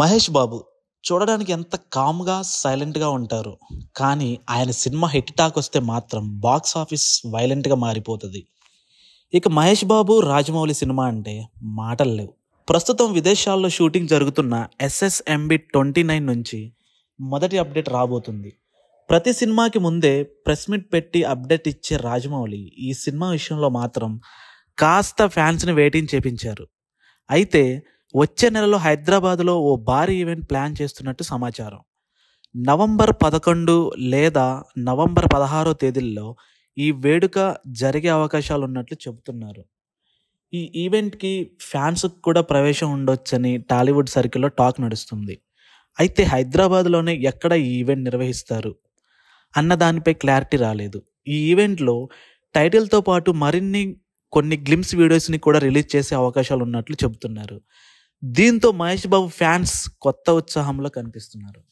మహేష్ బాబు చూడడానికి ఎంత కామ్‌గా, సైలెంట్‌గా ఉంటారు. కానీ ఆయన సినిమా హిట్ టాక్ వస్తే మాత్రం బాక్స్ ఆఫీస్ వైలెంట్‌గా మారిపోతది. ఇక మహేష్ బాబు, రాజమౌళి సినిమా అంటే మాటలు లేవు. ప్రస్తుతం విదేశాల్లో షూటింగ్ జరుగుతున్న ఎస్ఎస్ఎంబి 29 నుంచి మొదటి అప్డేట్ రాబోతుంది. ప్రతి సినిమాకి ముందే ప్రెస్ మీట్ పెట్టి అప్డేట్ ఇచ్చే రాజమౌళి ఈ సినిమా విషయంలో మాత్రం కాస్త ఫ్యాన్స్‌ని వెయిటింగ్ చేపించారు. అయితే వచ్చే నెలలో హైదరాబాద్‌లో ఓ భారీ ఈవెంట్ ప్లాన్ చేస్తున్నట్టు సమాచారం. నవంబర్ 11 లేదా నవంబర్ 16 తేదీల్లో ఈ వేడుక జరిగే అవకాశాలున్నట్లు చెబుతున్నారు. ఈ ఈవెంట్‌కి ఫ్యాన్స్‌కి కూడా ప్రవేశం ఉండొచ్చని టాలీవుడ్ సర్కిల్‌లో టాక్ నడుస్తుంది. అయితే హైదరాబాద్‌లోనే ఎక్కడ ఈ ఈవెంట్ నిర్వహిస్తారు అన్న దానిపై క్లారిటీ రాలేదు. ఈ ఈవెంట్‌లో టైటిల్‌తో పాటు కొన్ని గ్లింప్స్ వీడియోస్‌ని కూడా రిలీజ్ చేసే అవకాశాలున్నట్లు చెబుతున్నారు. దీంతో మహేష్ బాబు ఫ్యాన్స్ కొత్త ఉత్సాహంలో కనిపిస్తున్నారు.